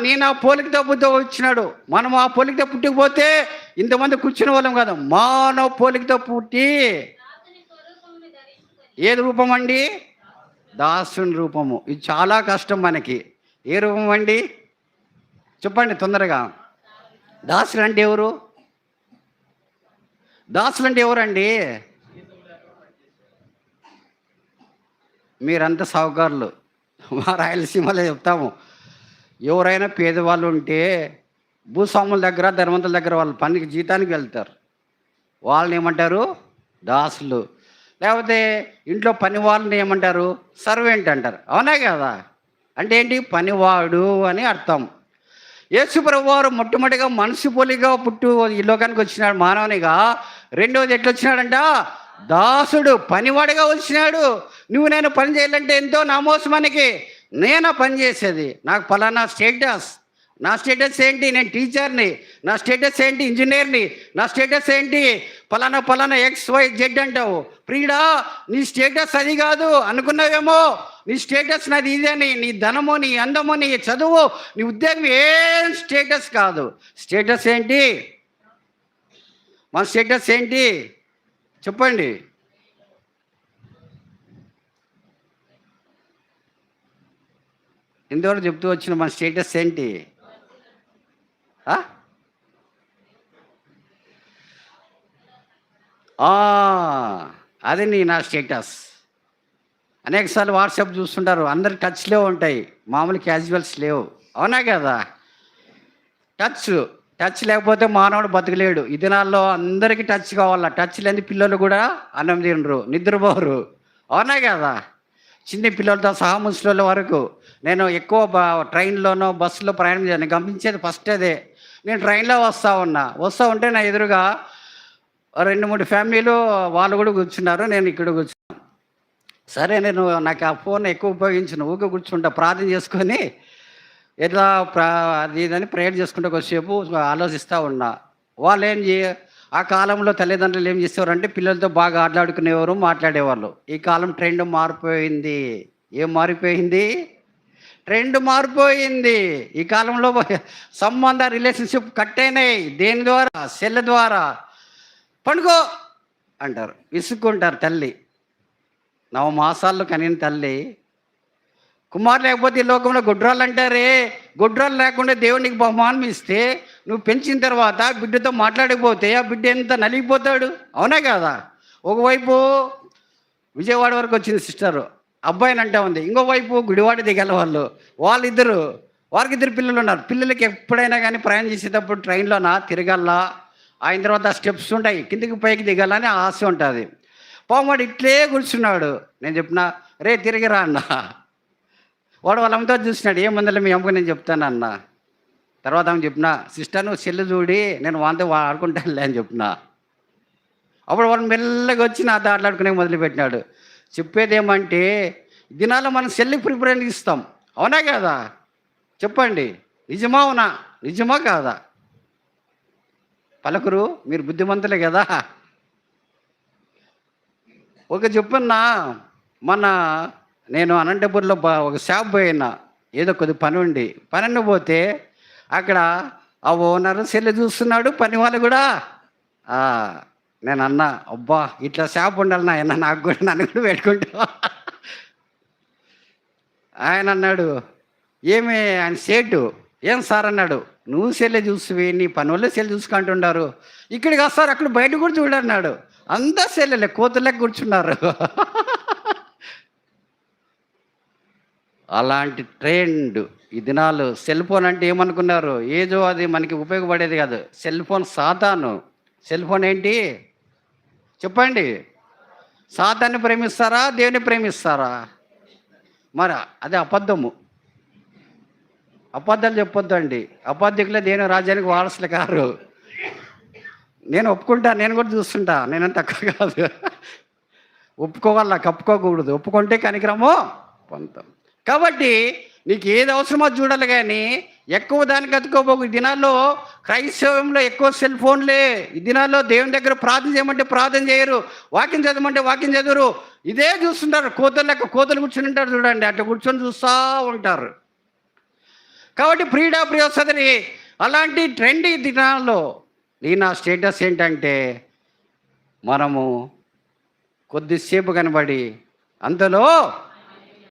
నేను ఆ పోలికతో పుట్టి వచ్చినాడు. మనం ఆ పోలికతో పుట్టికపోతే ఇంతమంది కూర్చునే వాళ్ళం కదా. మానవ పోలికతో పుట్టి ఏది రూపం అండి? దాసుని రూపము. ఇది చాలా కష్టం మనకి. ఏ రూపం అండి చెప్పండి తొందరగా. దాసులు అంటే ఎవరు? దాసులు అంటే ఎవరండి? మీరంతా సావుకారులు. మా రాయలసీమలో చెప్తాము, ఎవరైనా పేదవాళ్ళు ఉంటే భూస్వాముల దగ్గర ధనవంతుల దగ్గర వాళ్ళ పనికి జీతానికి వెళ్తారు, వాళ్ళని ఏమంటారు? దాసులు. లేకపోతే ఇంట్లో పని వాళ్ళని ఏమంటారు? సర్వెంట్ అంటారు. అవునా కదా? అంటే ఏంటి? పనివాడు అని అర్థం. యేసుప్రభు వారు మొట్టమొదటిగా మనిషి పోలిగా పుట్టు ఈ లోకానికి వచ్చినాడు మానవునిగా. రెండవది ఎట్లా వచ్చినాడంట? దాసుడు, పనివాడిగా వచ్చినాడు. నువ్వు నేను పని చేయాలంటే ఎంతో నామోసమానికి. నేను పని చేసేది, నాకు ఫలానా స్టేటస్. నా స్టేటస్ ఏంటి? నేను టీచర్ని. నా స్టేటస్ ఏంటి? ఇంజనీర్ని. నా స్టేటస్ ఏంటి? ఫలానా XYZ అంటావు. ప్రియుడా, నీ స్టేటస్ అది కాదు అనుకున్నావేమో. నీ స్టేటస్ నాది ఇదని. నీ ధనము, నీ అందము, నీ చదువు, నీ ఉద్యోగం ఏం స్టేటస్ కాదు. స్టేటస్ ఏంటి? మన స్టేటస్ ఏంటి చెప్పండి. ఇంతవరకు చెప్తూ వచ్చిన మన స్టేటస్ ఏంటి? అది నా స్టేటస్. అనేకసార్లు వాట్సాప్ చూస్తుంటారు, అందరు టచ్లో ఉంటాయి, మామూలు క్యాజువల్స్ లేవు. అవునా కదా? టచ్ లేకపోతే మానవుడు బతకలేడు. ఈ దినాల్లో అందరికీ టచ్ కావాలా. టచ్ లేని పిల్లలు కూడా అన్నం తినరు, నిద్రపోరు. అవునా కదా? చిన్న పిల్లలతో సహా ముసలి వరకు. నేను ఎక్కువ ట్రైన్లోనో బస్సులో ప్రయాణం చేయను, గమనించేది ఫస్ట్ అదే. నేను ట్రైన్లో వస్తూ ఉంటే నా ఎదురుగా 2-3 ఫ్యామిలీలు వాళ్ళు కూడా కూర్చున్నారు, నేను ఇక్కడ కూర్చున్నాను. సరే, నాకు ఆ ఫోన్ ఎక్కువ ఉపయోగించను, ఊరికే కూర్చుంటా ప్రార్థన చేసుకొని ఎట్లా అది ఇదని ప్రేయర్ చేసుకుంటే కొద్దిసేపు ఆలోచిస్తూ ఉన్నా. వాళ్ళు ఆ కాలంలో తల్లిదండ్రులు ఏం చేసేవారంటే పిల్లలతో బాగా ఆటలాడుకునేవారు, మాట్లాడేవాళ్ళు. ఈ కాలం ట్రెండ్ మారిపోయింది. ఏం మారిపోయింది? ట్రెండ్ మారిపోయింది. ఈ కాలంలో సంబంధ రిలేషన్షిప్ కట్ అయినాయి. దేని ద్వారా? సెల్ ద్వారా. పండుకో అంటారు, విసుక్కుంటారు. తల్లి 9 మాసాల్లో కనిన తల్లి కుమారు లేకపోతే ఈ లోకంలో గుడ్రాలు అంటారే. గుడ్రాలు లేకుండా దేవునికి బహుమానం ఇస్తే నువ్వు పెంచిన తర్వాత బిడ్డతో మాట్లాడకపోతే ఆ బిడ్డ ఎంత నలిగిపోతాడు. అవునా కదా? ఒకవైపు విజయవాడ వరకు వచ్చింది సిస్టరు, అబ్బాయిని అంటా ఉంది. ఇంకోవైపు గుడివాడ దిగాల వారికి ఇద్దరు పిల్లలు ఉన్నారు. పిల్లలకి ఎప్పుడైనా కానీ ప్రయాణం చేసేటప్పుడు ట్రైన్లోనా తిరగల్లా, ఆయన తర్వాత స్టెప్స్ ఉంటాయి, కిందికి పైకి దిగాలని ఆశ ఉంటుంది. వాడు ఇట్లే కూర్చున్నాడు. నేను చెప్పిన, రే తిరిగిరా అన్న. వాడు వాళ్ళ అమ్మతో చూసినాడు, ఏమందలే మీ అమ్మకు నేను చెప్తాను అన్న. తర్వాత ఆమె చెప్పిన, సిస్టర్ నువ్వు సెల్లు చూడి, నేను వాంతో ఆడుకుంటానులే అని చెప్పిన. అప్పుడు వాడు మెల్లగా వచ్చి నాతో ఆటలాడుకునే మొదలుపెట్టినాడు. చెప్పేది ఏమంటే, దినాల్లో మనం సెల్లుకి ప్రిఫరెన్స్ ఇస్తాం. అవునా కదా? చెప్పండి, నిజమా? అవునా? నిజమా కాదా? పలకరు, మీరు బుద్ధిమంతులే కదా. ఒక చెప్పున్నా, నేను అనంతపూర్లో ఒక షాప్ పోయినా, ఏదో కొద్ది పని పోతే అక్కడ ఆ ఓనర్ సెల్లు చూస్తున్నాడు, పని వాళ్ళు కూడా. నేను అన్నా, అబ్బా ఇట్లా షాప్ ఉండాలి నాయన, నాకు కూడా, నన్ను కూడా పెట్టుకుంటా. ఆయన అన్నాడు, ఏమి ఆయన సేటు, ఏం సార్ అన్నాడు, నువ్వు సెల్లే చూసువి, నీ పని వాళ్ళే సెల్ చూసుకుంటుండారు, ఇక్కడికి వస్తారు, అక్కడ బయట కూడా చూడన్నాడు. అంతా సెల్లెలే, కోతులకి కూర్చున్నారు. అలాంటి ట్రెండ్ ఈ దినాలు. సెల్ ఫోన్ అంటే ఏమనుకున్నారు? ఏదో అది మనకి ఉపయోగపడేది కాదు. సెల్ ఫోన్ సాతాను. సెల్ ఫోన్ ఏంటి చెప్పండి? సాతాన్ని ప్రేమిస్తారా, దేవుని ప్రేమిస్తారా? మరి అది అబద్ధము. అబద్ధాలు చెప్పొద్దు అండి. అబద్ధికులే దేవుని రాజ్యానికి వారసులు కారు. నేను ఒప్పుకుంటా, నేను కూడా చూస్తుంటా, నేనంత తక్కువ కాదు. ఒప్పుకోవాలా, కప్పుకోకూడదు. ఒప్పుకుంటే కనికరము పొందుతాం. కాబట్టి నీకు ఏది అవసరమో చూడాలి, కానీ ఎక్కువ దానికి అతుకోబోకు. ఈ దినాల్లో క్రైస్తవంలో ఎక్కువ సెల్ ఫోన్లే. ఈ దినాల్లో దేవుని దగ్గర ప్రార్థన చేయమంటే ప్రార్థన చేయరు, వాక్యం చదవమంటే వాక్యం చదవరు. ఇదే చూస్తుంటారు. కోతులు కూర్చొని ఉంటారు చూడండి, అట్లా కూర్చొని చూస్తూ ఉంటారు. కాబట్టి ప్రియ సోదరి, అలాంటి ట్రెండీ దినాల్లో నా స్టేటస్ ఏంటంటే, మనము కొద్దిసేపు కనబడి అంతలో